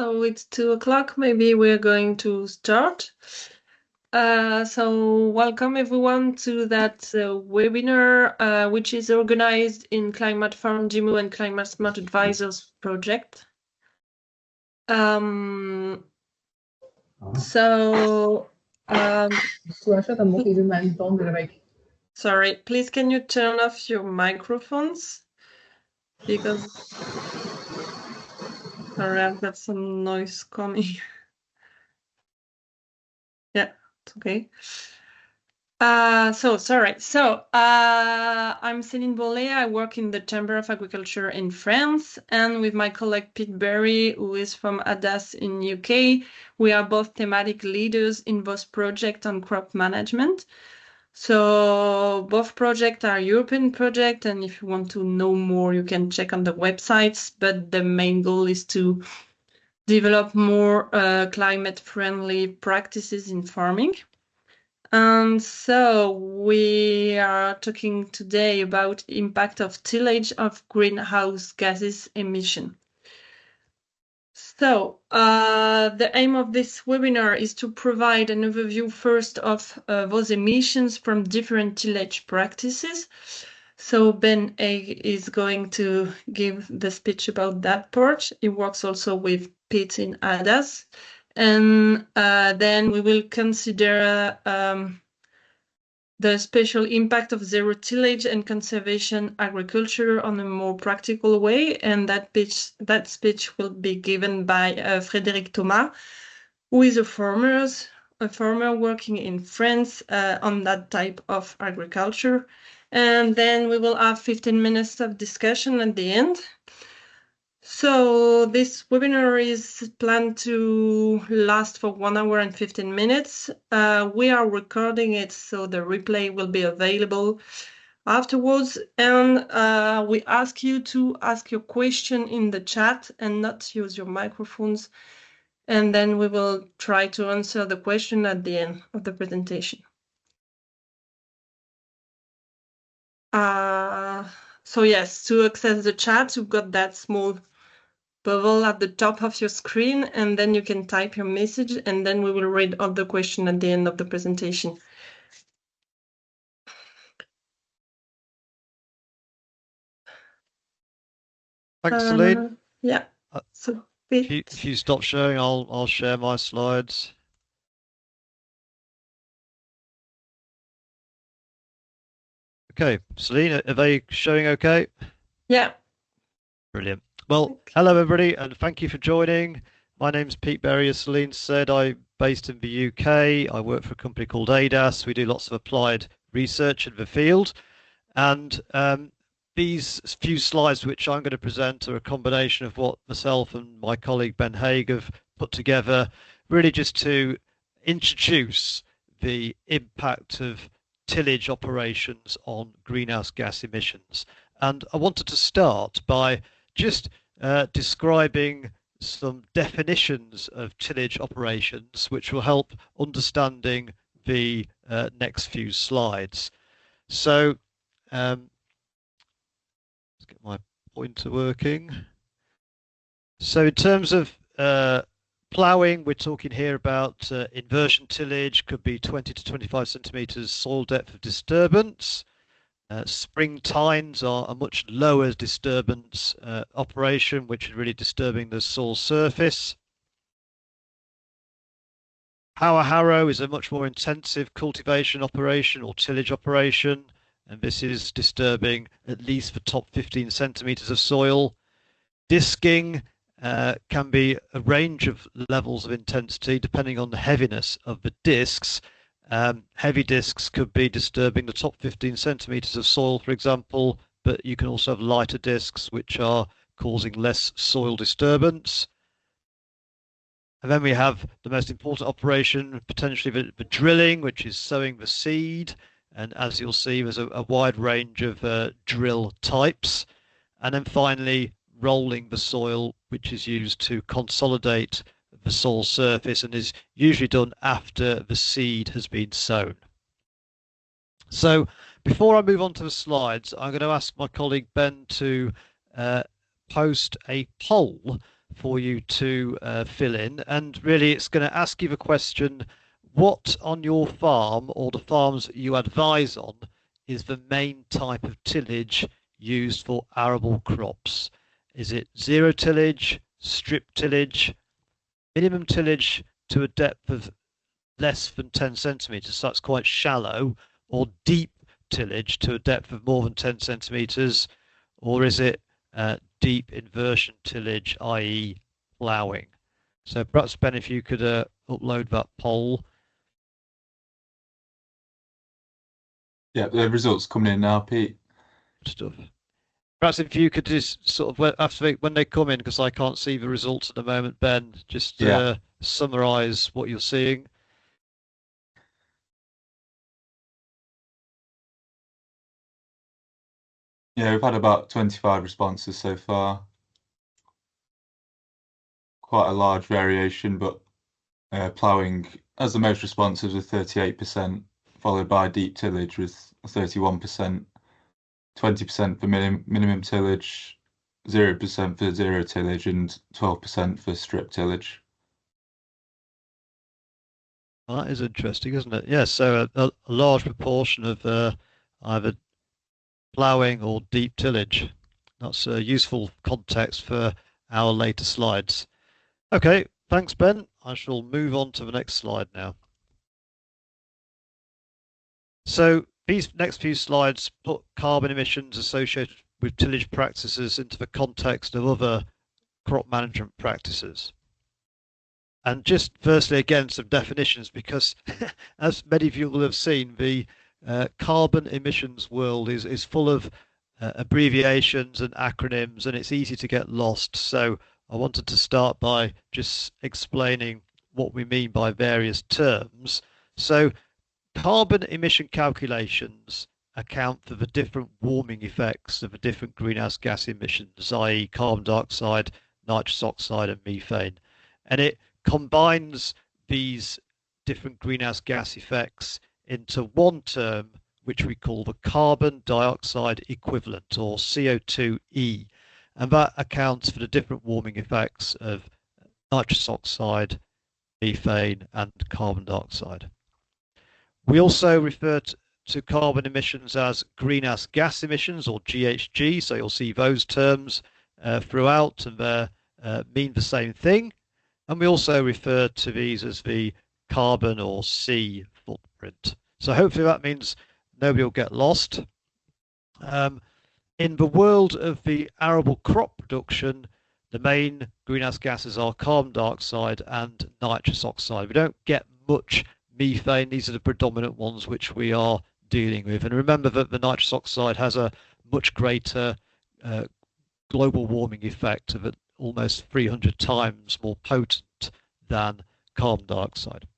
So it's 2 o'clock. Maybe we're going to start. So welcome everyone to that webinar, which is organized in Climate Farm Demo and ClimateSmartAdvisors project. Sorry, please can you turn off your microphones? Because I've got some noise coming. Yeah, it's okay. I'm Céline Bourlet. I work in the Chamber of Agriculture in France, and with my colleague Pete Berry, who is from ADAS in UK. We are both thematic leaders in both projects on crop management. So both projects are European projects, and if you want to know more, you can check on the websites. But the main goal is to develop more climate-friendly practices in farming. And so we are talking today about impact of tillage of greenhouse gases emission. So the aim of this webinar is to provide an overview first of those emissions from different tillage practices. So Ben is going to give the speech about that part. He works also with Pete in ADAS. And then we will consider the special impact of zero tillage and conservation agriculture on a more practical way. And that speech will be given by Frédéric Thomas, who is a farmer working in France on that type of agriculture. And then we will have 15 minutes of discussion at the end. So this webinar is planned to last for 1 hour and 15 minutes. We are recording it, so the replay will be available afterwards. And we ask you to ask your question in the chat and not use your microphones. And then we will try to answer the question at the end of the presentation. So yes, to access the chat, you've got that small bubble at the top of your screen, and then you can type your message, and then we will read out the question at the end of the presentation. Thanks, Céline. Yeah. So if you stop sharing, I'll share my slides. Okay, Céline, are they showing okay? Yeah. Brilliant. Well, hello everybody, and thank you for joining. My name's Pete Berry, as Céline said. I'm based in the UK. I work for a company called ADAS. We do lots of applied research in the field. And these few slides which I'm going to present are a combination of what myself and my colleague Ben Haig have put together, really just to introduce the impact of tillage operations on greenhouse gas emissions. And I wanted to start by just describing some definitions of tillage operations, which will help understanding the next few slides. So let's get my pointer working. So in terms of ploughing, we're talking here about inversion tillage, could be 20 to 25 centimeters soil depth of disturbance. Spring tines are a much lower disturbance operation, which is really disturbing the soil surface. Power harrow is a much more intensive cultivation operation or tillage operation, and this is disturbing at least the top 15 centimeters of soil. Disking can be a range of levels of intensity depending on the heaviness of the discs. Heavy discs could be disturbing the top 15 centimeters of soil, for example, but you can also have lighter discs which are causing less soil disturbance. And then we have the most important operation, potentially the drilling, which is sowing the seed. And as you'll see, there's a wide range of drill types. And then finally, rolling the soil, which is used to consolidate the soil surface and is usually done after the seed has been sown. So before I move on to the slides, I'm going to ask my colleague Ben to post a poll for you to fill in. And really, it's going to ask you the question, what on your farm or the farms that you advise on is the main type of tillage used for arable crops? Is it zero tillage, strip tillage, minimum tillage to a depth of less than 10 centimeters, so that's quite shallow, or deep tillage to a depth of more than 10 centimeters, or is it deep inversion tillage, i.e. ploughing? So perhaps, Ben, if you could upload that poll. Yeah, the results coming in now, Pete. Stuff. Perhaps if you could just sort of, after when they come in, because I can't see the results at the moment, Ben, just summarise what you're seeing. Yeah, we've had about 25 responses so far. Quite a large variation, but ploughing has the most responses with 38%, followed by deep tillage with 31%, 20% for minimum tillage, 0% for zero tillage, and 12% for strip tillage. Well, that is interesting, isn't it? Yes, so a large proportion of either ploughing or deep tillage. That's a useful context for our later slides. Okay, thanks, Ben. I shall move on to the next slide now. So these next few slides put carbon emissions associated with tillage practices into the context of other crop management practices. And just firstly, again, some definitions, because as many of you will have seen, the carbon emissions world is full of abbreviations and acronyms, and it's easy to get lost. So I wanted to start by just explaining what we mean by various terms. So carbon emission calculations account for the different warming effects of the different greenhouse gas emissions, i.e. carbon dioxide, nitrous oxide and methane. And it combines these different greenhouse gas effects into one term, which we call the carbon dioxide equivalent, or CO2e. And that accounts for the different warming effects of nitrous oxide, methane and carbon dioxide. We also refer to carbon emissions as greenhouse gas emissions, or GHG, so you'll see those terms throughout, and they mean the same thing. And we also refer to these as the carbon or C footprint. So hopefully that means nobody will get lost. In the world of the arable crop production, the main greenhouse gases are carbon dioxide and nitrous oxide. We don't get much methane. These are the predominant ones which we are dealing with. And remember that the nitrous oxide has a much greater global warming effect of almost 300 times more potent than carbon dioxide.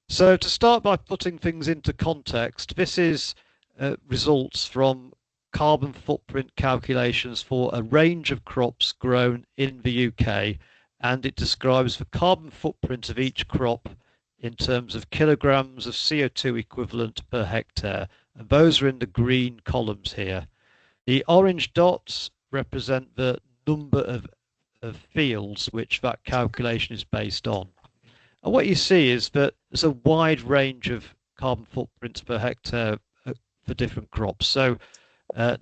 So to start by putting things into context, this is results from carbon footprint calculations for a range of crops grown in the UK, and it describes the carbon footprint of each crop in terms of kilograms of CO2 equivalent per hectare, and those are in the green columns here. The orange dots represent the number of fields which that calculation is based on. And what you see is that there's a wide range of carbon footprints per hectare for different crops. So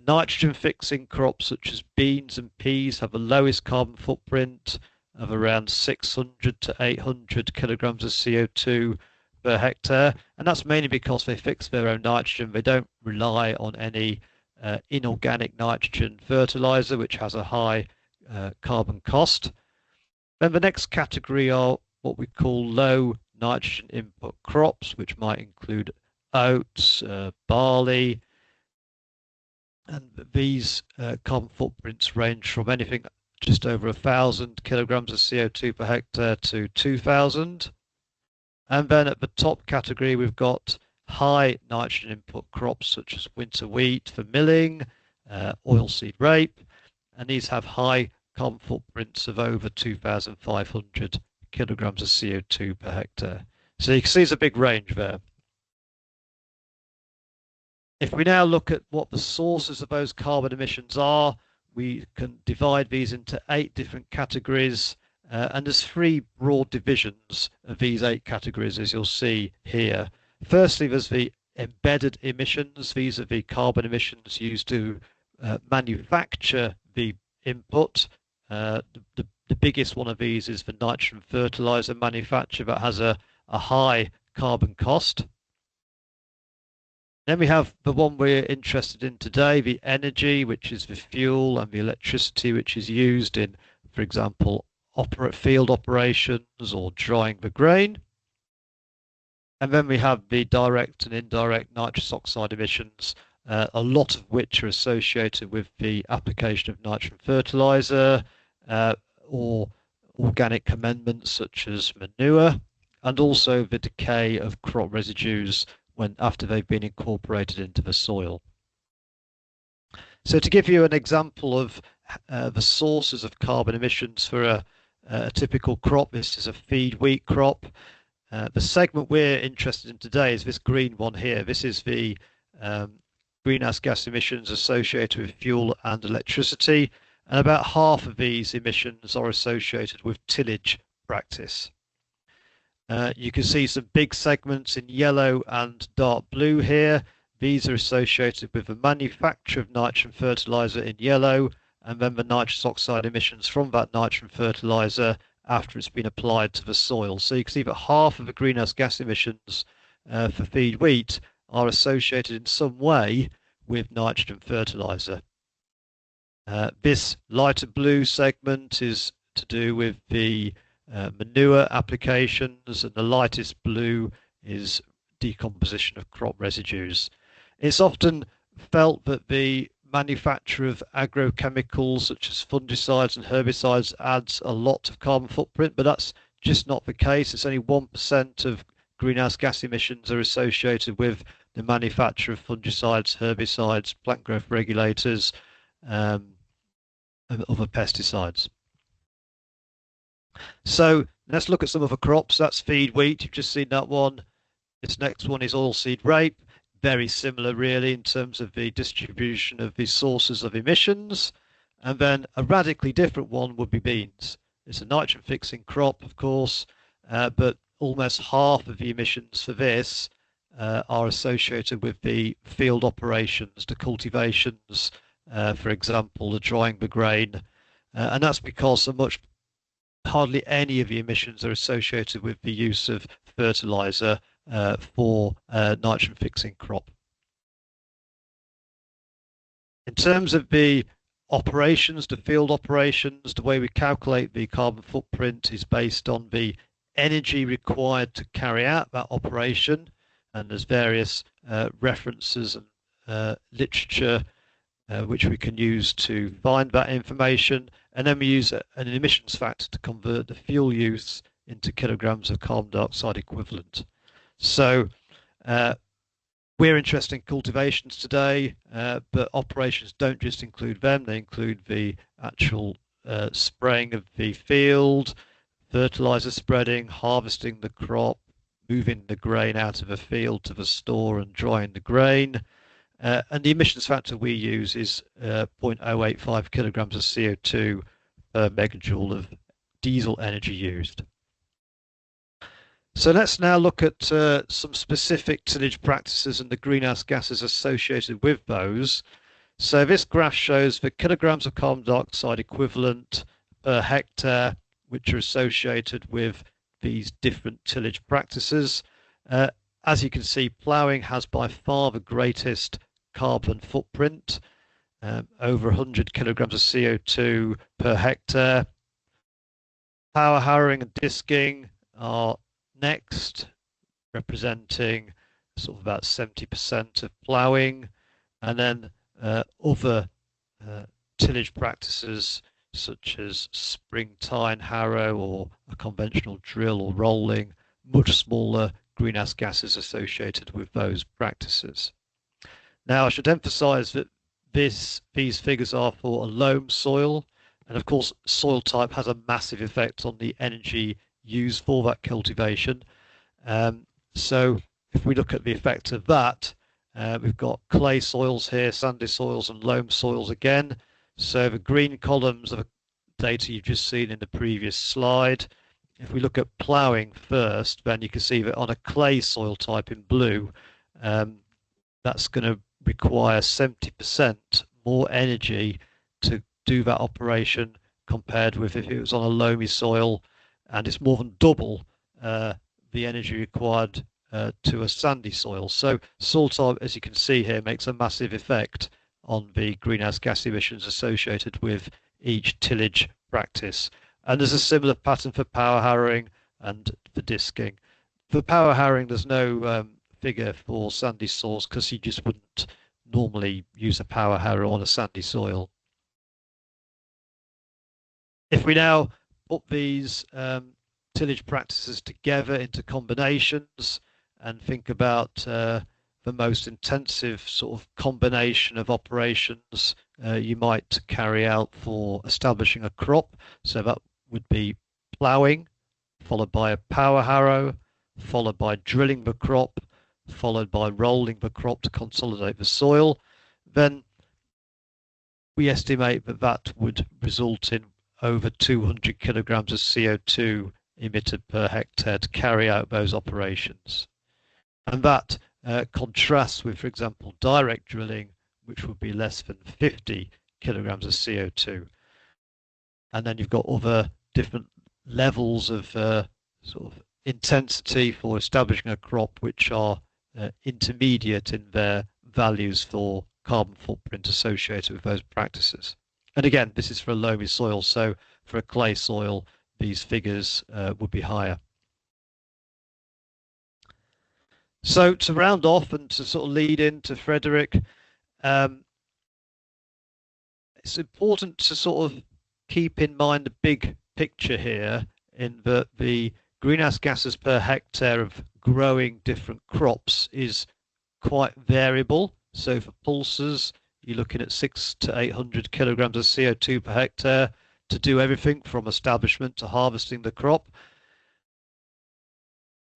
nitrogen fixing crops such as beans and peas have the lowest carbon footprint of around 600 to 800 kilograms of CO2 per hectare. And that's mainly because they fix their own nitrogen. They don't rely on any inorganic nitrogen fertilizer, which has a high carbon cost. Then the next category are what we call low nitrogen input crops, which might include oats, barley, and these carbon footprints range from anything just over 1,000 kilograms of CO2 per hectare to 2,000. And then at the top category, we've got high nitrogen input crops such as winter wheat for milling, oilseed rape, and these have high carbon footprints of over 2,500 kilograms of CO2 per hectare. So you can see there's a big range there. If we now look at what the sources of those carbon emissions are, we can divide these into 8 different categories, and there's 3 broad divisions of these 8 categories, as you'll see here. Firstly, there's the embedded emissions. These are the carbon emissions used to manufacture the input. The biggest one of these is the nitrogen fertilizer manufacture that has a high carbon cost. Then we have the one we're interested in today, the energy, which is the fuel, and the electricity, which is used in, for example, field operations or drying the grain. And then we have the direct and indirect nitrous oxide emissions, a lot of which are associated with the application of nitrogen fertilizer or organic amendments such as manure, and also the decay of crop residues after they've been incorporated into the soil. So to give you an example of the sources of carbon emissions for a typical crop, this is a feed wheat crop. The segment we're interested in today is this green one here. This is the greenhouse gas emissions associated with fuel and electricity, and about half of these emissions are associated with tillage practice. You can see some big segments in yellow and dark blue here. These are associated with the manufacture of nitrogen fertilizer in yellow, and then the nitrous oxide emissions from that nitrogen fertilizer after it's been applied to the soil. So you can see that half of the greenhouse gas emissions for feed wheat are associated in some way with nitrogen fertilizer. This lighter blue segment is to do with the manure applications, and the lightest blue is decomposition of crop residues. It's often felt that the manufacture of agrochemicals such as fungicides and herbicides adds a lot of carbon footprint, but that's just not the case. It's only 1% of greenhouse gas emissions are associated with the manufacture of fungicides, herbicides, plant growth regulators, and other pesticides. So let's look at some of the crops. That's feed wheat. You've just seen that one. This next one is oilseed rape. Very similar, really, in terms of the distribution of the sources of emissions. And then a radically different one would be beans. It's a nitrogen fixing crop, of course, but almost half of the emissions for this are associated with the field operations, the cultivations, for example, the drying the grain. And that's because hardly any of the emissions are associated with the use of fertilizer for nitrogen fixing crop. In terms of the operations, the field operations, the way we calculate the carbon footprint is based on the energy required to carry out that operation, and there's various references and literature which we can use to find that information. And then we use an emissions factor to convert the fuel use into kilograms of carbon dioxide equivalent. So we're interested in cultivations today, but operations don't just include them. They include the actual spraying of the field, fertilizer spreading, harvesting the crop, moving the grain out of a field to the store and drying the grain. And the emissions factor we use is 0.085 kilograms of CO2 per megajoule of diesel energy used. So let's now look at some specific tillage practices and the greenhouse gases associated with those. So this graph shows the kilograms of carbon dioxide equivalent per hectare, which are associated with these different tillage practices. As you can see, ploughing has by far the greatest carbon footprint, over 100 kilograms of CO2 per hectare. Power harrowing and disking are next, representing sort of about 70% of ploughing, and then other tillage practices such as spring tine harrow or a conventional drill or rolling, much smaller greenhouse gases associated with those practices. Now, I should emphasize that these figures are for a loam soil, and of course soil type has a massive effect on the energy used for that cultivation. So if we look at the effect of that, we've got clay soils here, sandy soils and loam soils again. So the green columns are the data you've just seen in the previous slide. If we look at ploughing first, then you can see that on a clay soil type in blue, that's going to require 70% more energy to do that operation compared with if it was on a loamy soil, and it's more than double the energy required to a sandy soil. So soil type, as you can see here, makes a massive effect on the greenhouse gas emissions associated with each tillage practice. And there's a similar pattern for power harrowing and for disking. For power harrowing, there's no figure for sandy soils because you just wouldn't normally use a power harrow on a sandy soil. If we now put these tillage practices together into combinations and think about the most intensive sort of combination of operations you might carry out for establishing a crop, so that would be ploughing, followed by a power harrow, followed by drilling the crop, followed by rolling the crop to consolidate the soil, then we estimate that that would result in over 200 kilograms of CO2 emitted per hectare to carry out those operations. And that contrasts with, for example, direct drilling, which would be less than 50 kilograms of CO2. And then you've got other different levels of sort of intensity for establishing a crop, which are intermediate in their values for carbon footprint associated with those practices. And again, this is for a loamy soil, so for a clay soil, these figures would be higher. So to round off and to sort of lead into Frederick, it's important to sort of keep in mind the big picture here, in that the greenhouse gases per hectare of growing different crops is quite variable. So for pulses, you're looking at 600 to 800 kilograms of CO2 per hectare to do everything from establishment to harvesting the crop.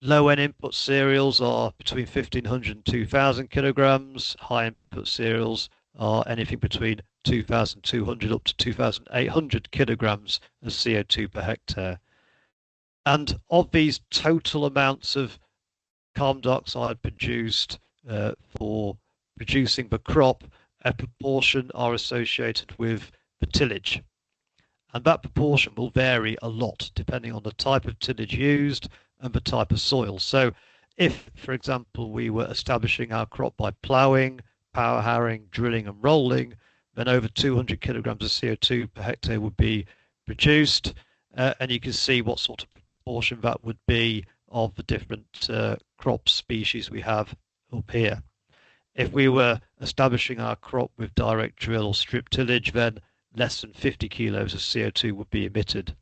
Low-end input cereals are between 1,500 and 2,000 kilograms. High input cereals are anything between 2,200 up to 2,800 kilograms of CO2 per hectare. And of these total amounts of carbon dioxide produced for producing the crop, a proportion are associated with the tillage. And that proportion will vary a lot depending on the type of tillage used and the type of soil. So if, for example, we were establishing our crop by ploughing, power harrowing, drilling and rolling, then over 200 kilograms of CO2 per hectare would be produced. And you can see what sort of proportion that would be of the different crop species we have up here. If we were establishing our crop with direct drill or strip tillage, then less than 50 kilos of CO2 would be emitted.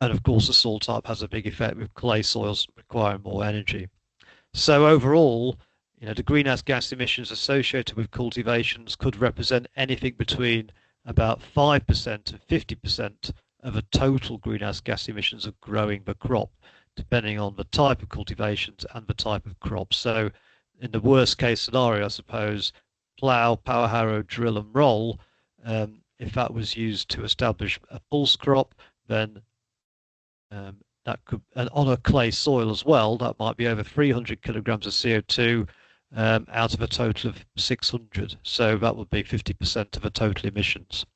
And of course, the soil type has a big effect with clay soils requiring more energy. So overall, the greenhouse gas emissions associated with cultivations could represent anything between about 5% and 50% of the total greenhouse gas emissions of growing the crop, depending on the type of cultivations and the type of crop. So in the worst case scenario, I suppose, plough, power harrow, drill and roll, if that was used to establish a pulse crop, then that could, and on a clay soil as well, that might be over 300 kilograms of CO2 out of a total of 600. So that would be 50% of the total emissions.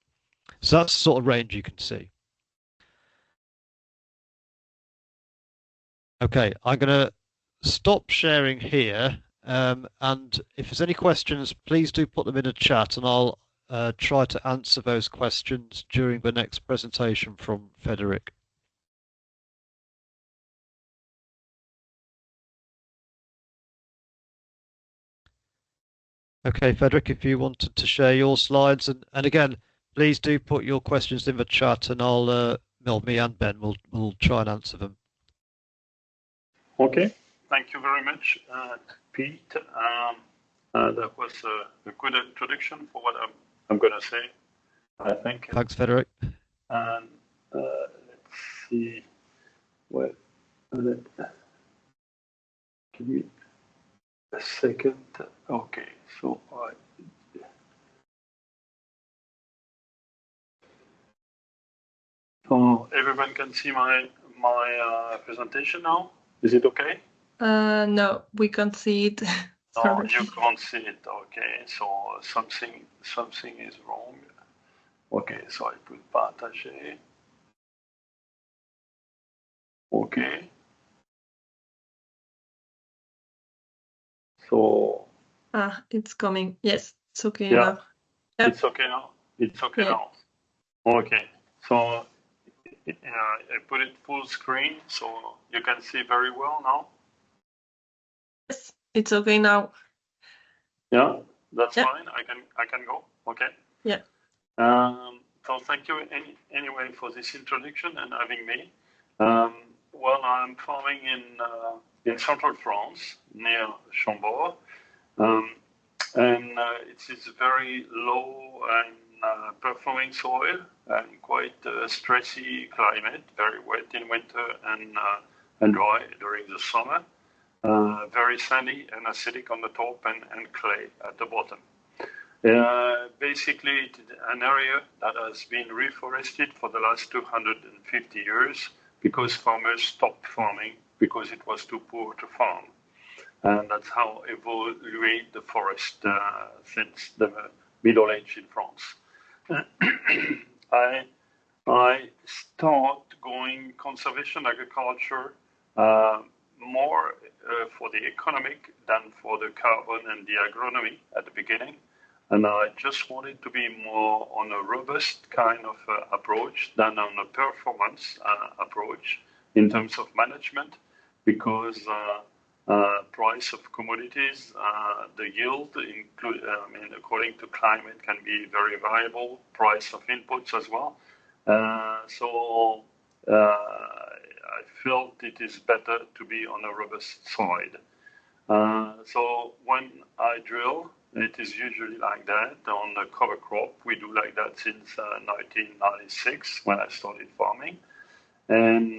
So that's the sort of range you can see. Okay, I'm going to stop sharing here. And if there's any questions, please do put them in a chat and I'll try to answer those questions during the next presentation from Frederick. Okay, Frederick, if you wanted to share your slides, and again, please do put your questions in the chat, and I'll, me and Ben will try and answer them. Okay, thank you very much, Pete. That was a good introduction for what I'm going to say, I think. Thanks, Frederick. And let's see what. Give me a second. Okay, so So everyone can see my presentation now. Is it okay? No, we can't see it. No, you can't see it. Okay, so something is wrong. Okay, so I put partager. Okay. So. It's coming. Yes, it's okay Yeah, now. Yep. it's okay now. It's okay Yeah. now. Okay, so I put it full screen, so you can see very well now. Yes, it's okay now. Yeah, that's Yeah. fine. I can go. Okay. Yeah. So thank you anyway for this introduction and having me. Well, I'm farming in central France near Chambord, and it is very low and performing soil and quite stressy climate, very wet in winter and dry during the summer. Very sandy and acidic on the top and clay at the bottom. Basically, it's an area that has been reforested for the last 250 years because farmers stopped farming because it was too poor to farm. And that's how evaluate the forest since the Middle Age in France. I start going conservation agriculture more for the economic than for the carbon and the agronomy at the beginning. And I just wanted to be more on a robust kind of approach than on a performance approach in terms of management, because price of commodities, the yield, according to climate, can be very variable. Price of inputs as well. So I felt it is better to be on a robust side. So when I drill, it is usually like that on the cover crop. We do like that since 1996 when I started farming. And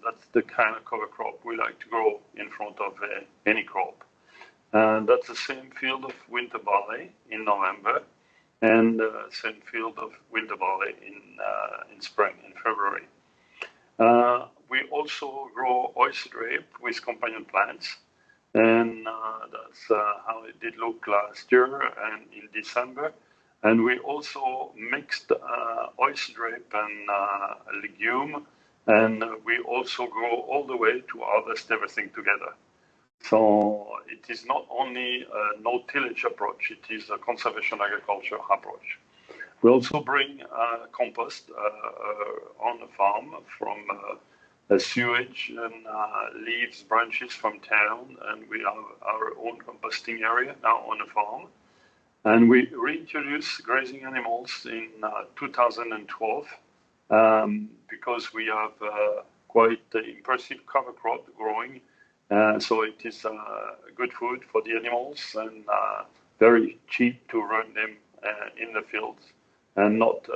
that's the kind of cover crop we like to grow in front of any crop. That's the same field of winter barley in November, and same field of winter barley in spring, in February. We also grow oyster rape with companion plants, and that's how it did look last year and in December. And we also mixed oyster rape and legume, and we also grow all the way to harvest everything together. So it is not only a no-tillage approach, it is a conservation agriculture approach. We also bring compost on the farm from sewage and leaves, branches from town, and we have our own composting area now on the farm. And we reintroduced grazing animals in 2012 because we have quite impressive cover crop growing. So it is good food for the animals and very cheap to run them in the fields and not,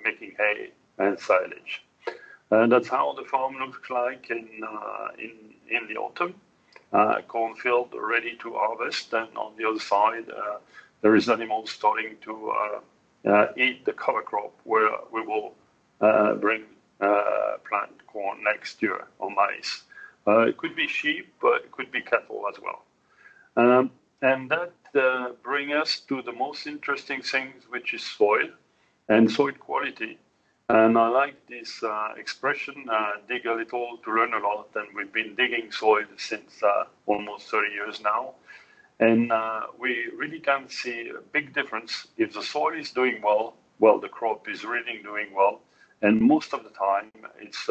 making hay and silage. And that's how the farm looks like in the autumn. Cornfield ready to harvest, and on the other side there is animals starting to eat the cover crop, where we will plant corn next year or maize. It could be sheep, but it could be cattle as well. And that brings us to the most interesting things, which is soil and soil quality. And I like this expression, dig a little to learn a lot. And we've been digging soil since almost 30 years now. And we really can see a big difference. If the soil is doing well, the crop is really doing well. And most of the time, it's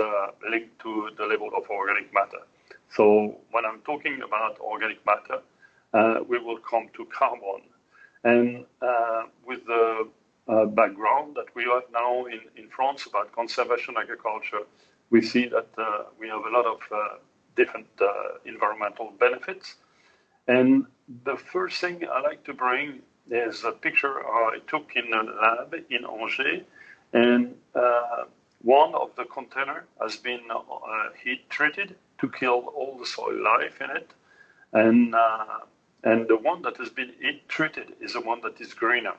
linked to the level of organic matter. So when I'm talking about organic matter, we will come to carbon. And with the background that we have now in France about conservation agriculture, we see that we have a lot of different environmental benefits. And the first thing I like to bring is a picture I took in a lab in Angers. And one of the container has been heat treated to kill all the soil life in it. And the one that has been heat treated is the one that is greener.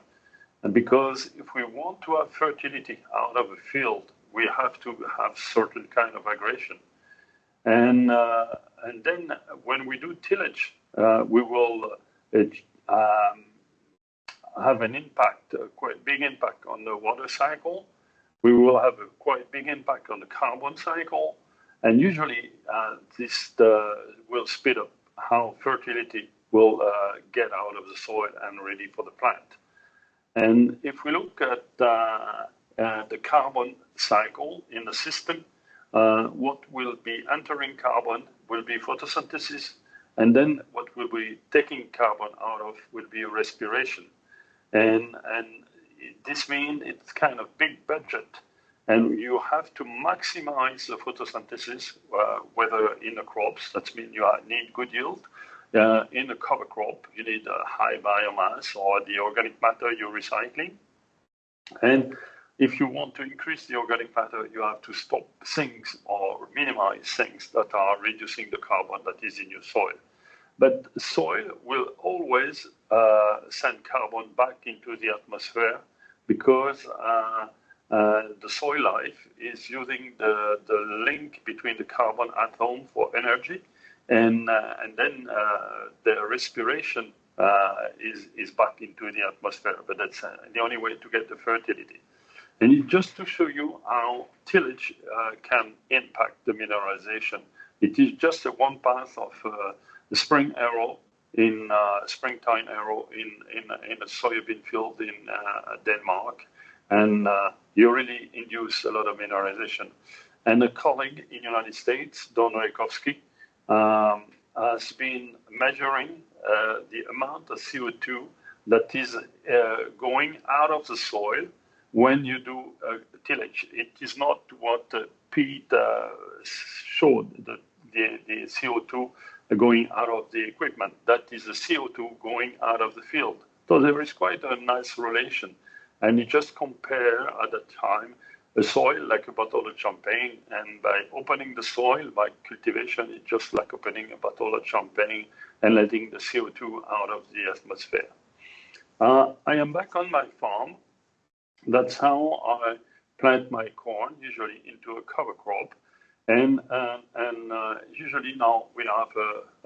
And because if we want to have fertility out of a field, we have to have certain kind of aggression. And then when we do tillage, we will have an impact, a quite big impact on the water cycle. We will have a quite big impact on the carbon cycle. And usually this will speed up how fertility will get out of the soil and ready for the plant. And if we look at the carbon cycle in the system, what will be entering carbon will be photosynthesis, and then what will be taking carbon out of will be respiration. And this means it's kind of big budget, and you have to maximize the photosynthesis, whether in the crops, that means you need good yield. In the cover crop, you need a high biomass or the organic matter you're recycling. And if you want to increase the organic matter, you have to stop things or minimize things that are reducing the carbon that is in your soil. But soil will always send carbon back into the atmosphere because the soil life is using the link between the carbon atom for energy. And then the respiration is back into the atmosphere, but that's the only way to get the fertility. And just to show you how tillage can impact the mineralization, it is just one path of the spring arrow in springtime arrow in a soybean field in Denmark, and you really induce a lot of mineralization. And a colleague in the United States, Don Rakowski, has been measuring the amount of CO2 that is going out of the soil when you do tillage. It is not what Pete showed, the CO2 going out of the equipment. That is the CO2 going out of the field. So there is quite a nice relation. And you just compare at that time a soil like a bottle of champagne, and by opening the soil by cultivation, it's just like opening a bottle of champagne and letting the CO2 out of the atmosphere. I am back on my farm. That's how I plant my corn, usually into a cover crop. And usually now we have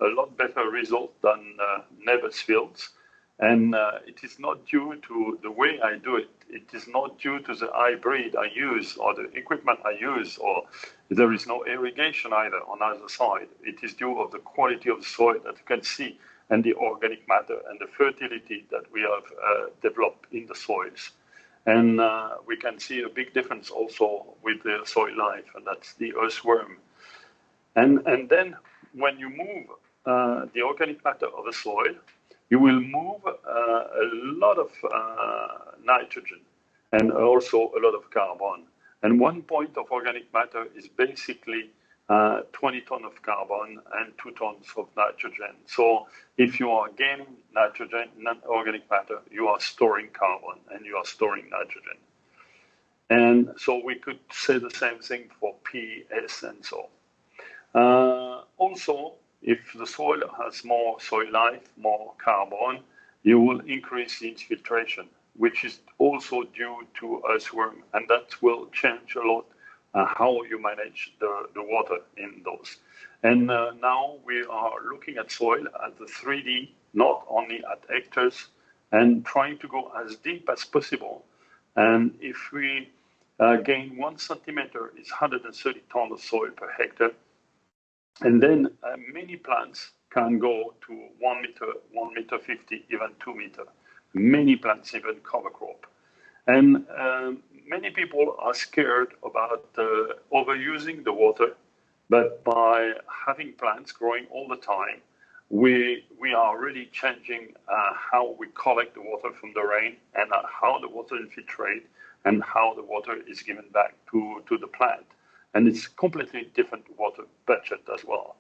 a lot better result than neighbors' fields. And it is not due to the way I do it. It is not due to the hybrid I use or the equipment I use, or there is no irrigation either on either side. It is due of the quality of the soil that you can see, and the organic matter and the fertility that we have developed in the soils. And we can see a big difference also with the soil life, and that's the earthworm. And then when you move the organic matter of the soil, you will move a lot of nitrogen and also a lot of carbon. And 1 point of organic matter is basically 20 tons of carbon and 2 tons of nitrogen. So if you are gaining nitrogen, non-organic matter, you are storing carbon and you are storing nitrogen. And so we could say the same thing for P, S, and so on. Also, if the soil has more soil life, more carbon, you will increase the infiltration, which is also due to earthworm, and that will change a lot how you manage the water in those. And now we are looking at soil at the 3D, not only at hectares, and trying to go as deep as possible. And if we gain 1 centimeter, it's 130 tons of soil per hectare. And then many plants can go to 1 meter, 1 meter 50, even 2 meter. Many plants, even cover crop. And many people are scared about overusing the water, but by having plants growing all the time, we are really changing how we collect the water from the rain, and how the water infiltrates, and how the water is given back to the plant. And it's completely different water budget as well.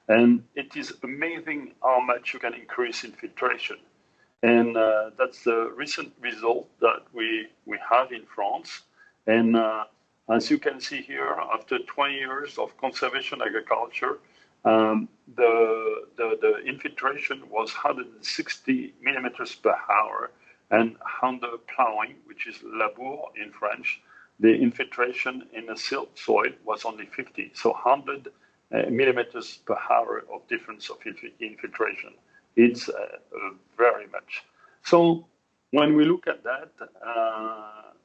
And it is amazing how much you can increase infiltration. And that's the recent result that we have in France. And as you can see here, after 20 years of conservation agriculture, the infiltration was 160 millimeters per hour And under plowing, which is labour in French, the infiltration in the silt soil was only 50, so 100 millimeters per hour of difference of infiltration. It's very much. So when we look at that,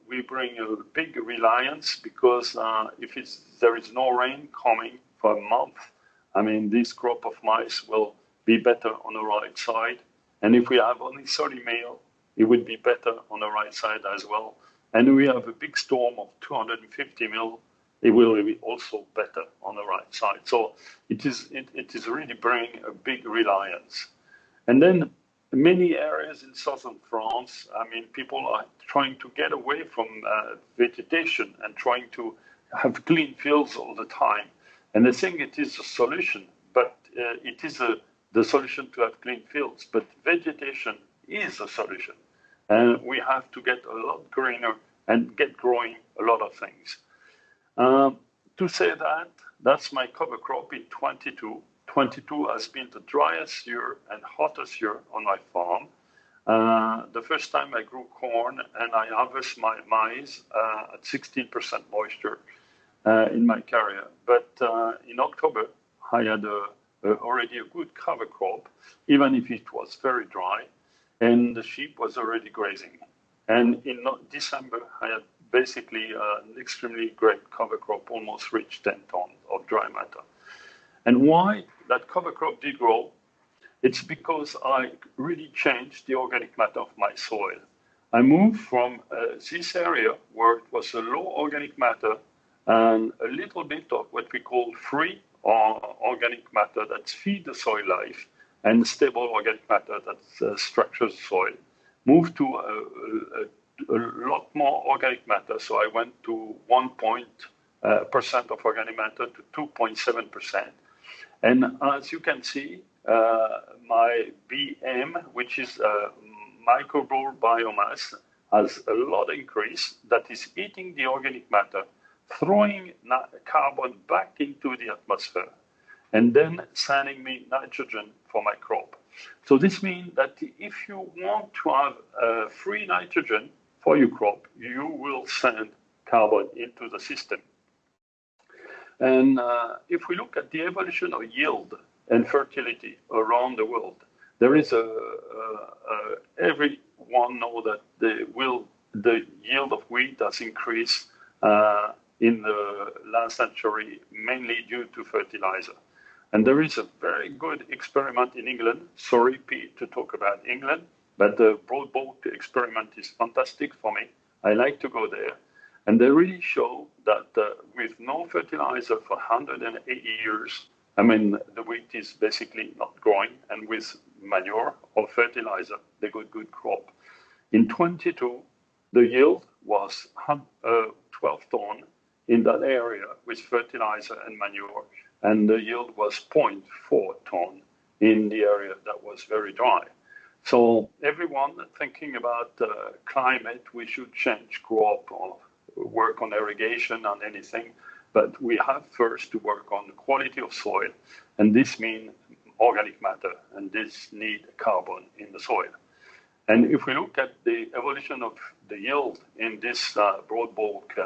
we bring a big reliance because if there is no rain coming for a month, I mean, this crop of maize will be better on the right side. And if we have only 30 mil, it would be better on the right side as well. And we have a big storm of 250 mil, it will be also better on the right side. So it is really bringing a big reliance. And then many areas in southern France, I mean, people are trying to get away from vegetation and trying to have clean fields all the time. And they think it is a solution, but it is the solution to have clean fields. But vegetation is a solution. And we have to get a lot greener and get growing a lot of things. To say that, that's my cover crop in 22. 22 has been the driest year and hottest year on my farm. The first time I grew corn and I harvest my maize at 16% moisture in my carrier. But in October, I had already a good cover crop, even if it was very dry, and the sheep was already grazing. And in December, I had basically an extremely great cover crop, almost reached 10 tons of dry matter. And why that cover crop did grow? It's because I really changed the organic matter of my soil. I moved from this area where it was a low organic matter and a little bit of what we call free organic matter that feed the soil life and stable organic matter that structures the soil. Moved to a lot more organic matter. So I went to 1% of organic matter to 2.7%. And as you can see, my BM, which is microbial biomass, has a lot increase that is eating the organic matter, throwing carbon back into the atmosphere, and then sending me nitrogen for my crop. So this means that if you want to have free nitrogen for your crop, you will send carbon into the system. And if we look at the evolution of yield and fertility around the world, there is everyone knows that the yield of wheat has increased in the last century, mainly due to fertilizer. And there is a very good experiment in England. Sorry, Pete, to talk about England, but the broad bulk experiment is fantastic for me. I like to go there. And they really show that with no fertilizer for 180 years, I mean, the wheat is basically not growing, and with manure or fertilizer, they got good crop. In 22, the yield was 12 ton in that area with fertilizer and manure, and the yield was 0.4 ton in the area that was very dry. So everyone thinking about climate, we should change crop or work on irrigation and anything, but we have first to work on the quality of soil, and this means organic matter, and this need carbon in the soil. And if we look at the evolution of the yield in this broad bulk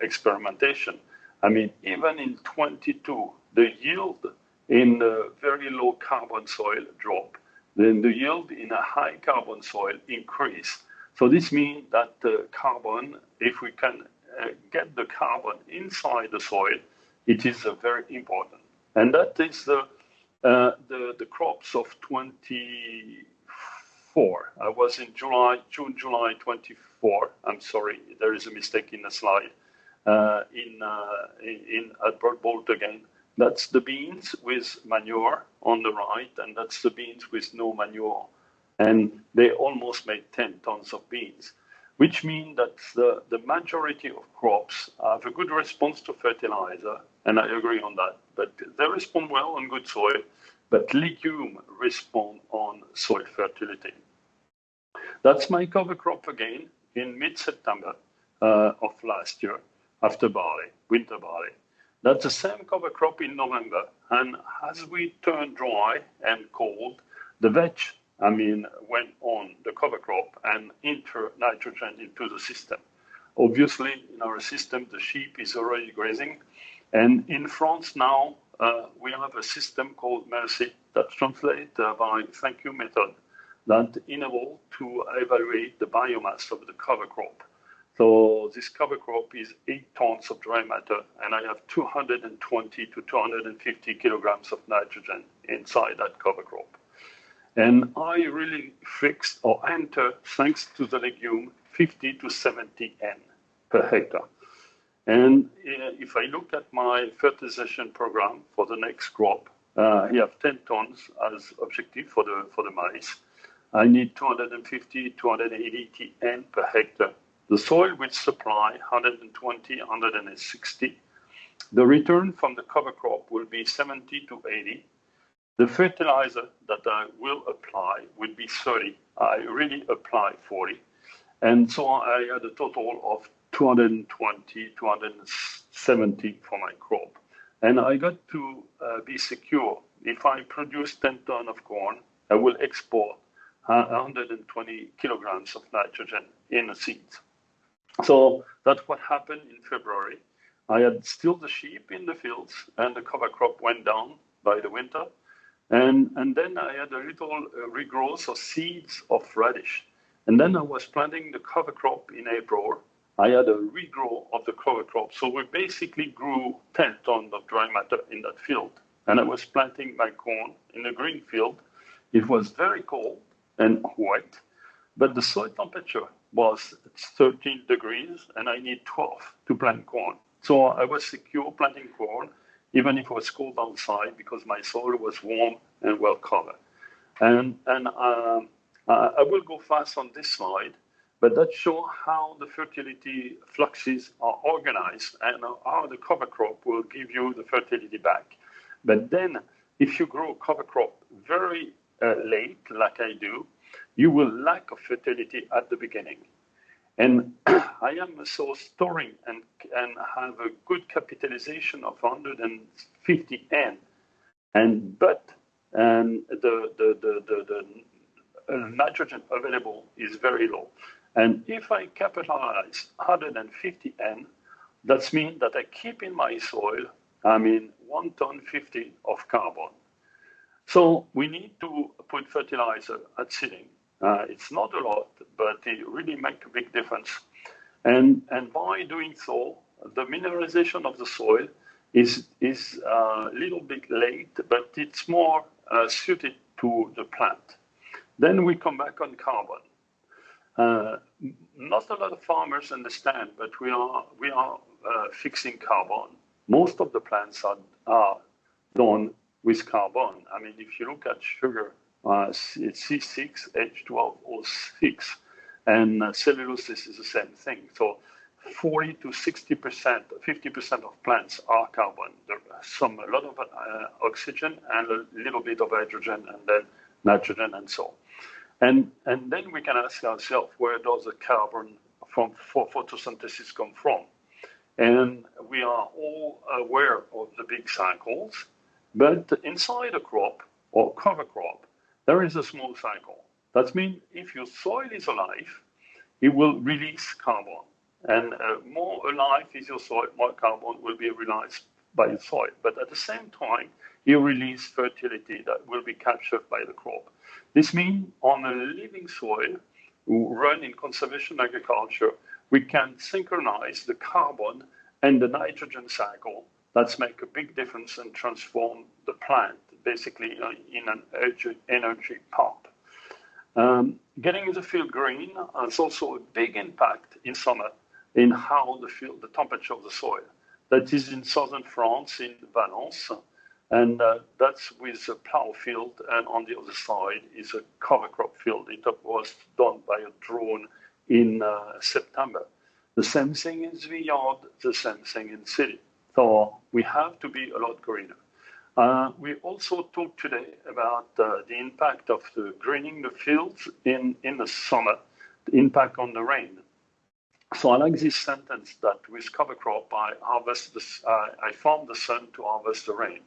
experimentation, I mean, even in 22, the yield in the very low carbon soil dropped, then the yield in a high carbon soil increased. So this means that the carbon, if we can get the carbon inside the soil, it is very important. And that is the crops of 24. I was in June, July 24. I'm sorry, there is a mistake in the slide. At Broad Bolt again. That's the beans with manure on the right, and that's the beans with no manure. And they almost made 10 tons of beans, which means that the majority of crops have a good response to fertilizer, and I agree on that. But they respond well on good soil, but legumes respond on soil fertility. That's my cover crop again in mid-September of last year after barley, winter barley. That's the same cover crop in November, and as we turn dry and cold, the vetch went on the cover crop and enter nitrogen into the system. Obviously, in our system, the sheep is already grazing. And in France now, we have a system called MERCI that translates by thank you method that enable to evaluate the biomass of the cover crop. So this cover crop is 8 tons of dry matter, and I have 220 to 250 kilograms of nitrogen inside that cover crop. And I really fixed or enter, thanks to the legume, 50 to 70 N per hectare. And if I look at my fertilization program for the next crop, I have 10 tons as objective for the maize. I need 250, 280 N per hectare. The soil will supply 120, 160. The return from the cover crop will be 70 to 80. The fertilizer that I will apply will be 30. I really apply 40. And so I had a total of 220, 270 for my crop. And I got to be secure. If I produce 10 tons of corn, I will export 120 kilograms of nitrogen in the seeds. So that's what happened in February. I had still the sheep in the fields, and the cover crop went down by the winter. And then I had a little regrowth of seeds of radish. And then I was planting the cover crop in April. I had a regrow of the cover crop. So we basically grew 10 tons of dry matter in that field. And I was planting my corn in a green field. It was very cold and wet, but the soil temperature was 13 degrees, and I need 12 to plant corn. So I was secure planting corn, even if it was cold outside, because my soil was warm and well covered. And I will go fast on this slide, but that shows how the fertility fluxes are organized and how the cover crop will give you the fertility back. But then, if you grow cover crop very late, like I do, you will lack of fertility at the beginning. And I am so storing and have a good capitalization of 150 N, but the nitrogen available is very low. And if I capitalize 150 N, that means that I keep in my soil, 1 ton 50 of carbon. So we need to put fertilizer at seeding. It's not a lot, but it really makes a big difference. And by doing so, the mineralization of the soil is a little bit late, but it's more suited to the plant. Then we come back on carbon. Not a lot of farmers understand, but we are fixing carbon. Most of the plants are done with carbon. If you look at sugar, it's C6, H12O6, and cellulose is the same thing. So 40 to 60%, 50% of plants are carbon. There's a lot of oxygen and a little bit of hydrogen, and then nitrogen and so on. And then we can ask ourselves, where does the carbon for photosynthesis come from? And we are all aware of the big cycles, but inside a crop or cover crop, there is a small cycle. That means if your soil is alive, it will release carbon. And more alive is your soil, more carbon will be released by the soil. But at the same time, you release fertility that will be captured by the crop. This means on a living soil, run in conservation agriculture, we can synchronize the carbon and the nitrogen cycle. That's make a big difference and transform the plant basically in an energy pump. Getting the field green has also a big impact in summer in how the temperature of the soil. That is in southern France, in Valence, and that's with a plow field, and on the other side is a cover crop field. It was done by a drone in September. The same thing in vineyard, the same thing in city. So we have to be a lot greener. We also talked today about the impact of the greening the fields in the summer, the impact on the rain. So I like this sentence that with cover crop, I farm the sun to harvest the rain.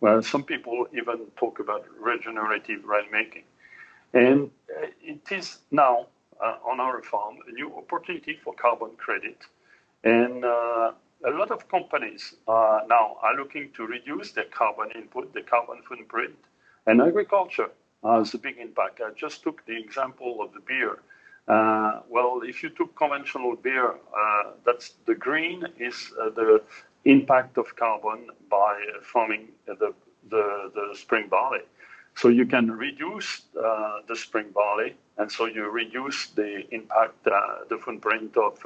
Well, some people even talk about regenerative rainmaking. And it is now on our farm a new opportunity for carbon credit. And a lot of companies now are looking to reduce their carbon input, the carbon footprint, and agriculture has a big impact. I just took the example of the beer. Well, if you took conventional beer, that's the green is the impact of carbon by farming the spring barley. So you can reduce the spring barley, and so you reduce the impact, the footprint of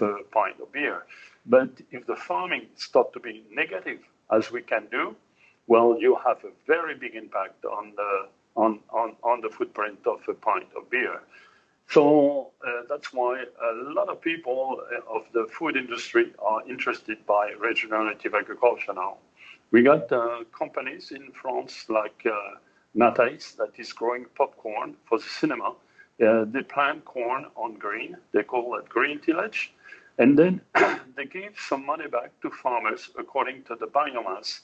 a pint of beer. But if the farming starts to be negative, as we can do, well, you have a very big impact on the footprint of a pint of beer. So that's why a lot of people of the food industry are interested by regenerative agriculture now. We got companies in France like Matais that is growing popcorn for the cinema. They plant corn on green. They call it green tillage. And then they give some money back to farmers according to the biomass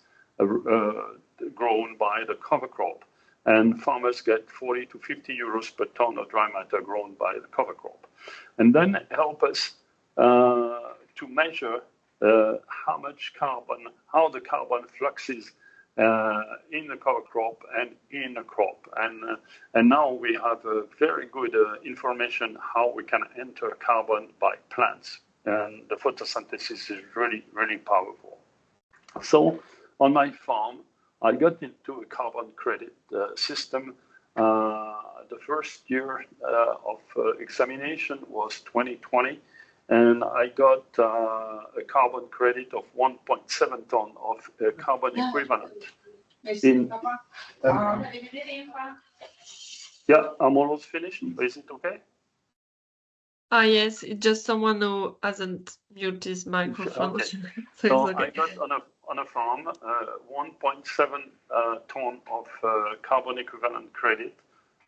grown by the cover crop. And farmers get 40 to 50 euros per ton of dry matter grown by the cover crop. And then help us to measure how much carbon, how the carbon fluxes in the cover crop and in the crop. And now we have a very good information how we can enter carbon by plants. And the photosynthesis is really, really powerful. So on my farm, I got into a carbon credit system. The first year of examination was 2020, and I got a carbon credit of 1.7 ton of carbon equivalent. Yeah, I'm almost finished. Is it okay? Yes, it's just someone who hasn't muted his microphone. Okay. So I got on a farm 1.7 ton of carbon equivalent credit.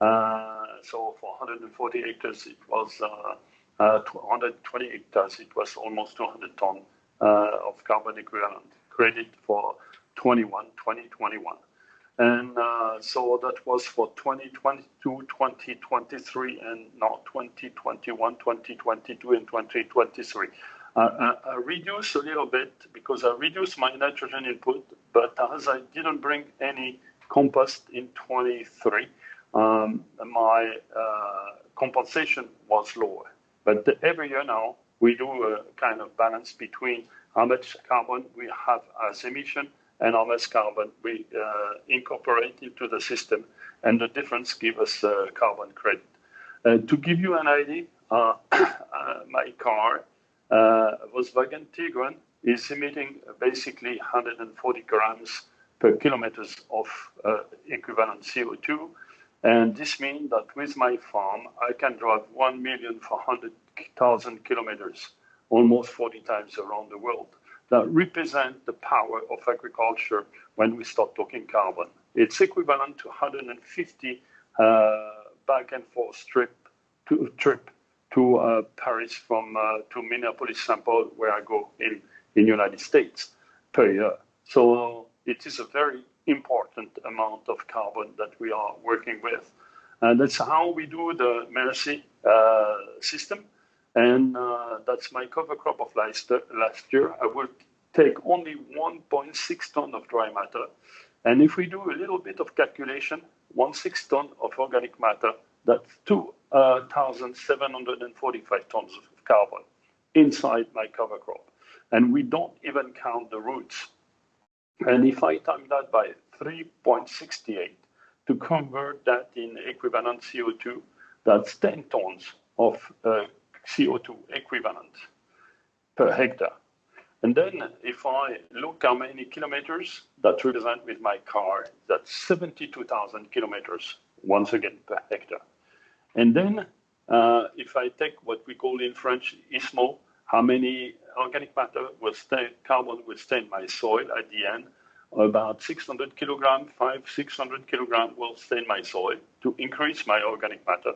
So for 140 hectares, it was 120 hectares, it was almost 200 ton of carbon equivalent credit for 2021. And so that was for 2022, 2023, and now 2021, 2022, and 2023. I reduced a little bit because I reduced my nitrogen input, but as I didn't bring any compost in 23, my compensation was lower. But every year now, we do a kind of balance between how much carbon we have as emission and how much carbon we incorporate into the system, and the difference gives us carbon credit. To give you an idea, my car, Volkswagen Tiguan, is emitting basically 140 grams per kilometers of equivalent CO2, and this means that with my farm, I can drive 1,400,000 kilometers, almost 40 times around the world. That represent the power of agriculture when we start talking carbon. It's equivalent to 150 back and forth trip to Paris from to Minneapolis, St. Paul, where I go in United States per year. So it is a very important amount of carbon that we are working with. And that's how we do the MERSI system. And that's my cover crop of last year. I will take only 1.6 ton of dry matter. And if we do a little bit of calculation, 1.6 ton of organic matter, that's 2,745 tons of carbon inside my cover crop. And we don't even count the roots. And if I times that by 3.68 to convert that in equivalent CO2, that's 10 tons of CO2 equivalent per hectare. And then if I look how many kilometers that represent with my car, that's 72,000 kilometers, once again, per hectare. And then if I take what we call in French ISMO, how many organic matter will stay, carbon will stay in my soil at the end, about 600 kilogram, 600 kilogram will stay in my soil to increase my organic matter.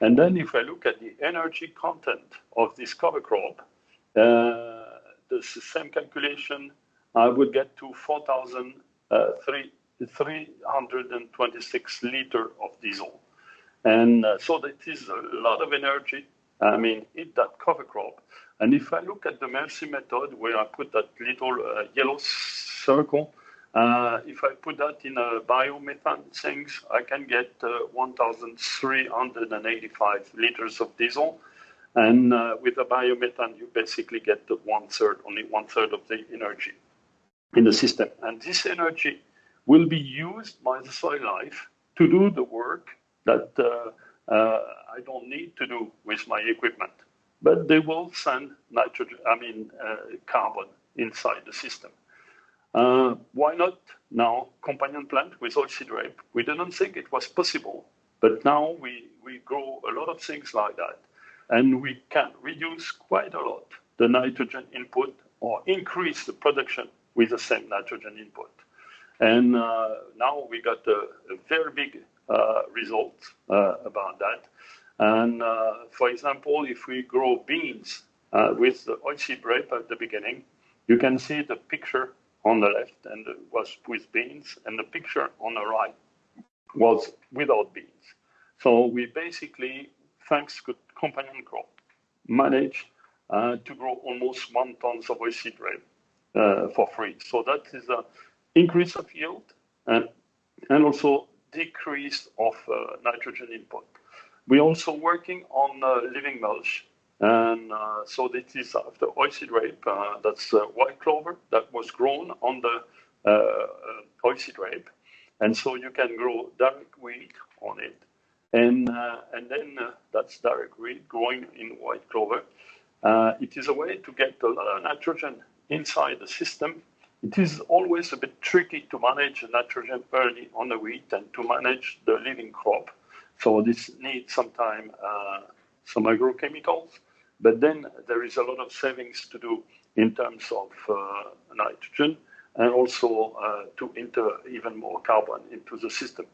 And then if I look at the energy content of this cover crop, the same calculation, I would get to 4,326 liters of diesel. And so that is a lot of energy, in that cover crop. And if I look at the Mercy method, where I put that little yellow circle, if I put that in a biomethane things, I can get 1,385 liters of diesel. And with a biomethane, you basically get only one third of the energy in the system. And this energy will be used by the soil life to do the work that I don't need to do with my equipment. But they will send carbon inside the system. Why not now companion plant with oilseed rape? We didn't think it was possible, but now we grow a lot of things like that. And we can reduce quite a lot the nitrogen input or increase the production with the same nitrogen input. And now we got a very big result about that. And for example, if we grow beans with the oilseed rape at the beginning, you can see the picture on the left and it was with beans, and the picture on the right was without beans. So we basically, thanks to companion crop, managed to grow almost 1 ton of oilseed rape for free. So that is an increase of yield and also decrease of nitrogen input. We're also working on living mulch. And so this is after oilseed rape, that's white clover that was grown on the oilseed rape. And so you can grow direct wheat on it. And then that's direct wheat growing in white clover. It is a way to get a lot of nitrogen inside the system. It is always a bit tricky to manage nitrogen early on the wheat and to manage the living crop. So this needs sometimes some agrochemicals, but then there is a lot of savings to do in terms of nitrogen and also to enter even more carbon into the system.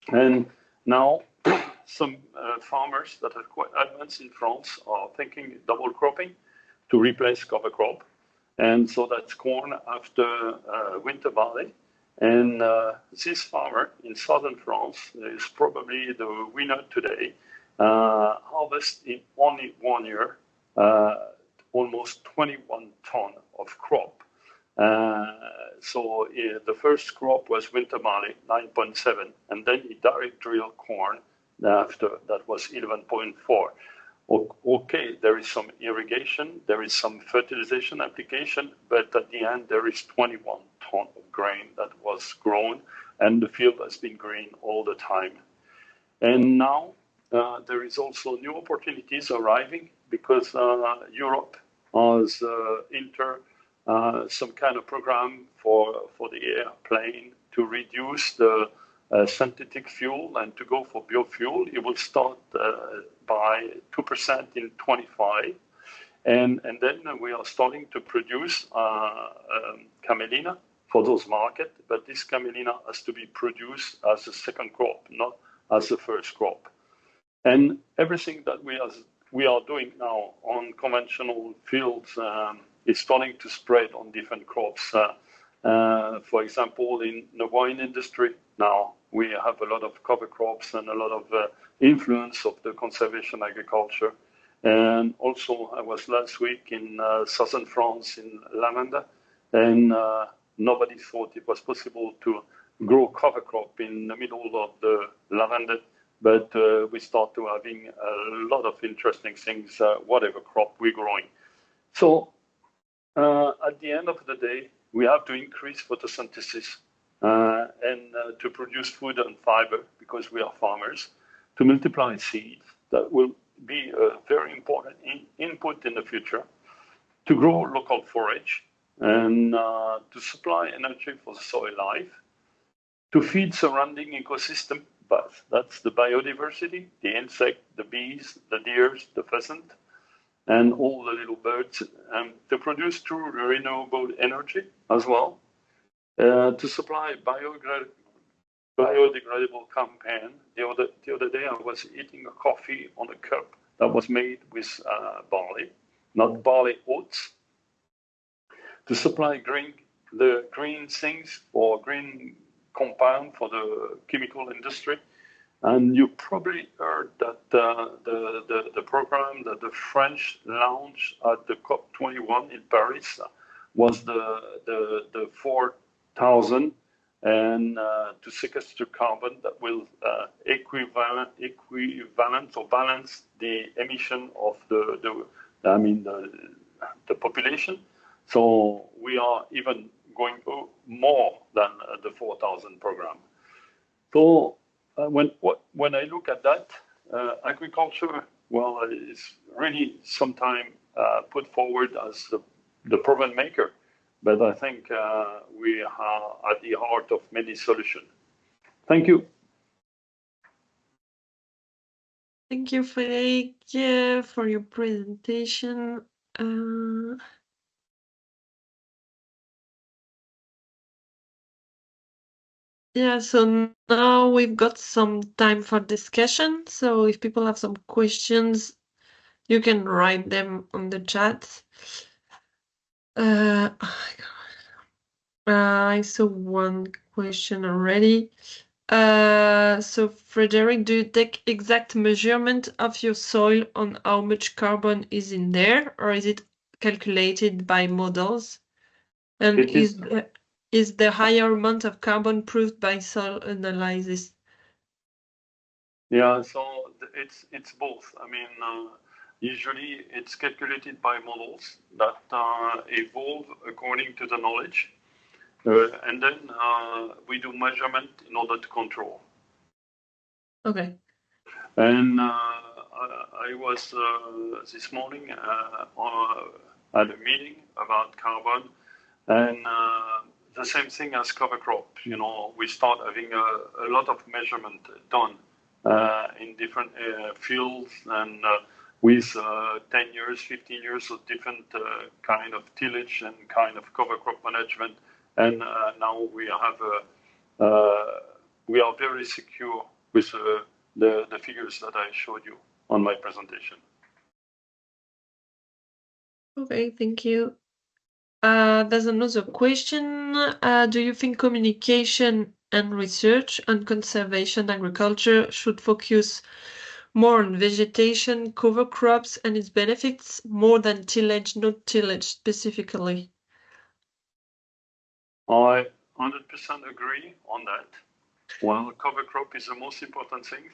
And now some farmers that are quite advanced in France are thinking double cropping to replace cover crop. And so that's corn after winter barley. And this farmer in southern France is probably the winner today. Harvest in only 1 year, almost 21 ton of crop. So the first crop was winter barley, 9.7, and then he direct drilled corn. After that was 11.4. Okay, there is some irrigation, there is some fertilization application, but at the end there is 21 ton of grain that was grown, and the field has been green all the time. And now there is also new opportunities arriving because Europe has entered some kind of program for the airplane to reduce the synthetic fuel and to go for biofuel. It will start by 2% in 25. And then we are starting to produce camelina for those markets, but this camelina has to be produced as a second crop, not as a first crop. And everything that we are doing now on conventional fields is starting to spread on different crops. For example, in the wine industry now, we have a lot of cover crops and a lot of influence of the conservation agriculture. And also, I was last week in southern France in lavender, and nobody thought it was possible to grow cover crop in the middle of the lavender, but we start to having a lot of interesting things, whatever crop we're growing. So at the end of the day, we have to increase photosynthesis and to produce food and fiber, because we are farmers, to multiply seeds. That will be a very important input in the future, to grow local forage and to supply energy for the soil life, to feed surrounding ecosystem, but that's the biodiversity, the insect, the bees, the deers, the pheasant, and all the little birds, to produce true renewable energy as well, to supply biodegradable compound. The other day I was eating a coffee on a cup that was made with barley, not barley oats, to supply the green things for green compound for the chemical industry, And you probably heard that the program that the French launched at the COP21 in Paris was the 4,000 and to sequester carbon that will equivalent or balance the emission of the population. So we are even going more than the 4,000 program. So when I look at that, agriculture, well, is really sometimes put forward as the problem maker, but I think we are at the heart of many solutions. Thank you. Thank you, Frédéric, for your presentation. Yeah, so now we've got some time for discussion. So if people have some questions, you can write them on the chat. Oh my God. I saw one question already. So Frédéric, do you take exact measurement of your soil on how much carbon is in there, or is it calculated by models? And is the higher amount of carbon proved by soil analysis? Yeah, so it's both. I mean, usually it's calculated by models that evolve according to the knowledge. And then we do measurement in order to control. Okay. And I was this morning at a meeting about carbon, and the same thing as cover crop. You know, we start having a lot of measurement done in different fields and with 10 years, 15 years of different kind of tillage and kind of cover crop management. And now we are very secure with the figures that I showed you on my presentation. Okay, thank you. There's another question. Do you think communication and research on conservation agriculture should focus more on vegetation, cover crops, and its benefits more than tillage, not tillage specifically? I 100% agree on that. Well, cover crop is the most important thing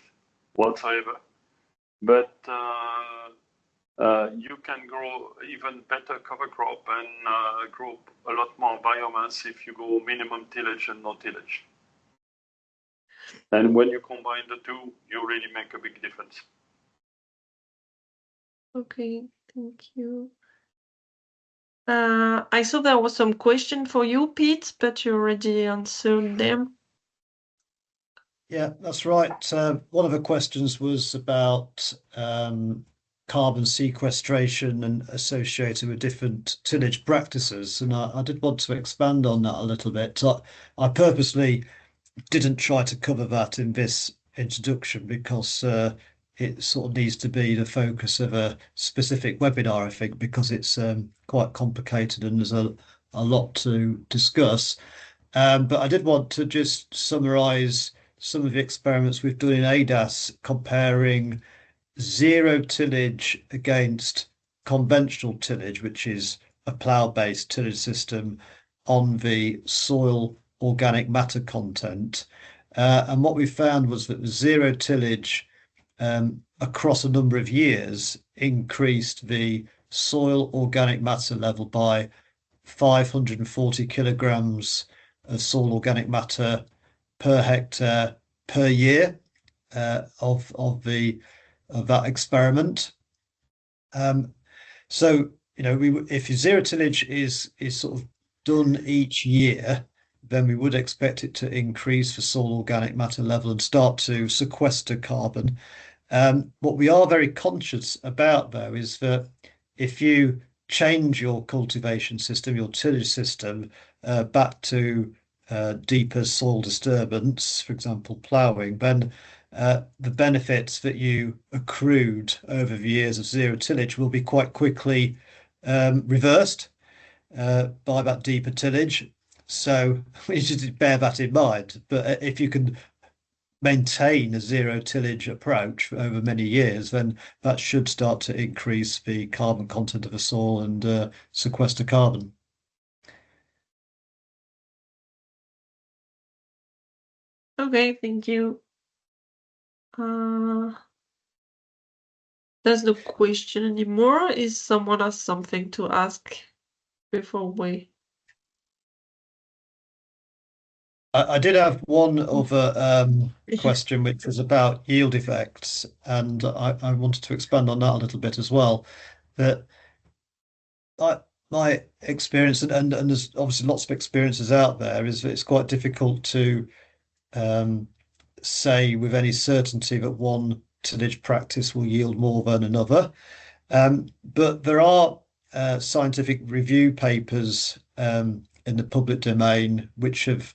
whatsoever, but you can grow even better cover crop and grow a lot more biomass if you go minimum tillage and no tillage. And when you combine the two, you really make a big difference. Okay, thank you. I saw there was some question for you, Pete, but you already answered them. Yeah, that's right. One of the questions was about carbon sequestration and associated with different tillage practices. And I did want to expand on that a little bit. I purposely didn't try to cover that in this introduction because it sort of needs to be the focus of a specific webinar, I think, because it's quite complicated and there's a lot to discuss. But I did want to just summarize some of the experiments we've done in ADAS comparing zero tillage against conventional tillage, which is a plough-based tillage system on the soil organic matter content. And what we found was that the zero tillage across a number of years increased the soil organic matter level by 540 kilograms of soil organic matter per hectare per year of that experiment. So if zero tillage is sort of done each year, then we would expect it to increase the soil organic matter level and start to sequester carbon. What we are very conscious about, though, is that if you change your cultivation system, your tillage system, back to deeper soil disturbance, for example, ploughing, then the benefits that you accrued over the years of zero tillage will be quite quickly reversed by that deeper tillage. So we should bear that in mind. But if you can maintain a zero tillage approach over many years, then that should start to increase the carbon content of the soil and sequester carbon. Okay, thank you. There's no question anymore. Is someone has something to ask before we? I did have one other question, which was about yield effects, and I wanted to expand on that a little bit as well. That my experience, and there's obviously lots of experiences out there, is that it's quite difficult to say with any certainty that one tillage practice will yield more than another. But there are scientific review papers in the public domain which have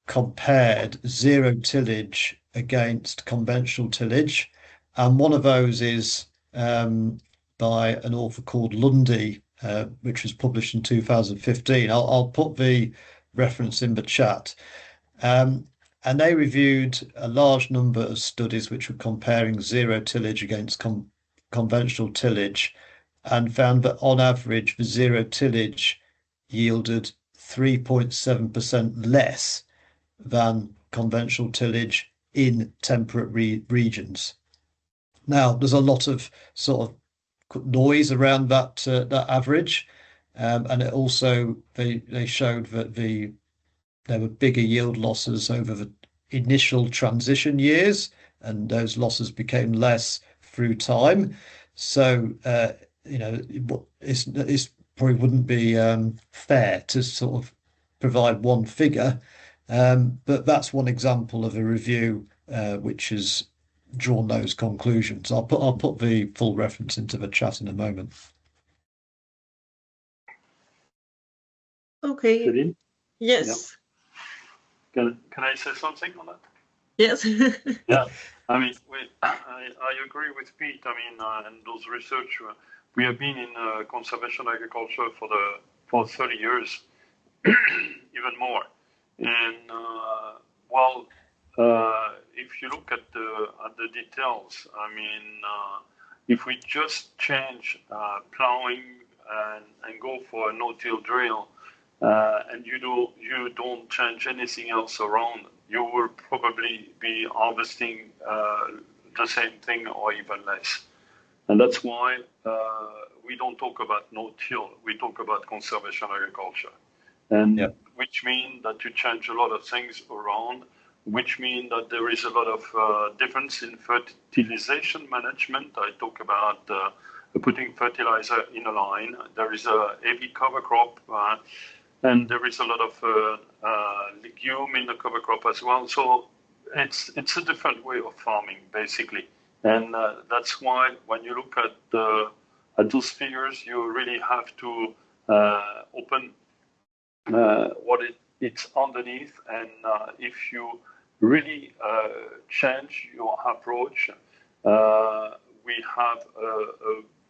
compared zero tillage against conventional tillage. And one of those is by an author called Lundy, which was published in 2015. I'll put the reference in the chat. And they reviewed a large number of studies which were comparing zero tillage against conventional tillage and found that on average, the zero tillage yielded 3.7% less than conventional tillage in temperate regions. Now, there's a lot of sort of noise around that average, and it also they showed that there were bigger yield losses over the initial transition years, and those losses became less through time. So, it's probably wouldn't be fair to sort of provide one figure, but that's one example of a review which has drawn those conclusions. I'll put the full reference into the chat in a moment. Okay. Céline? Yes. Yeah. Can I say something on that? Yes. Yeah. I mean, I agree with Pete. I mean, and those research, we have been in conservation agriculture for 30 years, even more. And if you look at the details, I mean, if we just change plowing and go for a no-till drill, and you don't change anything else around, you will probably be harvesting the same thing or even less. And that's why we don't talk about no-till, we talk about conservation agriculture. And Yep. Which means that you change a lot of things around, which means that there is a lot of difference in fertilization management. I talk about putting fertilizer in a line. There is a heavy cover crop, and there is a lot of legume in the cover crop as well. So it's a different way of farming, basically. And that's why when you look at those figures, you really have to open what it's underneath. And if you really change your approach, we have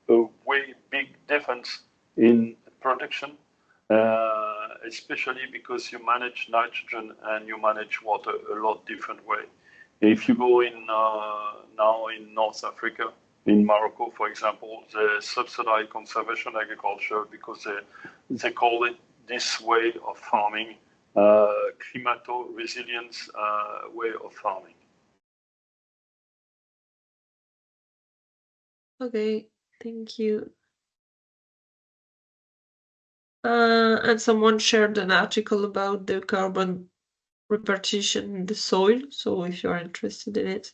a way big difference in production. Especially because you manage nitrogen and you manage water a lot different way. If you go in now in North Africa, in Morocco, for example, they subsidize conservation agriculture because they call it this way of farming, climato-resilience way of farming. Okay, thank you. And someone shared an article about the carbon repartition in the soil, so if you're interested in it.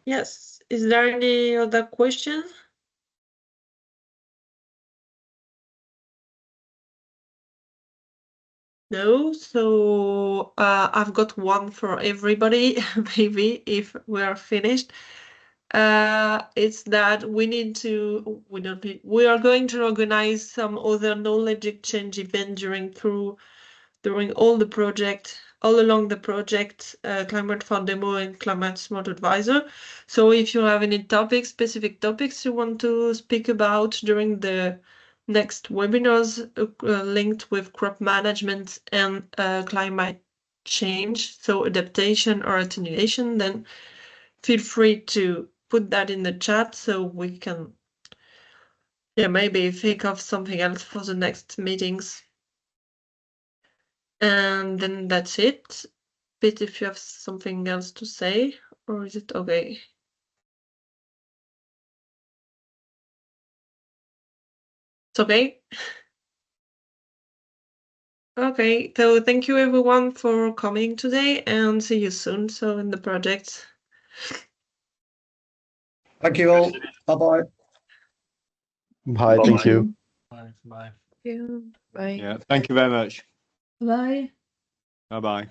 Yes, is there any other question? No, so I've got one for everybody, maybe, if we are finished. It's that we are going to organize some other knowledge exchange event during all along the project, Climate Farm Demo and ClimateSmartAdvisor. So if you have any specific topics you want to speak about during the next webinars linked with crop management and climate change, so adaptation or attenuation, then feel free to put that in the chat so we can maybe think of something else for the next meetings. And then that's it. Pete, if you have something else to say, or is it okay? It's okay. Okay, so thank you everyone for coming today and see you soon. So in the project. Thank you all. Bye-bye. Bye. Thank you. Bye. Bye. Thank you. Bye. Yeah. Thank you very much. Bye. Bye bye.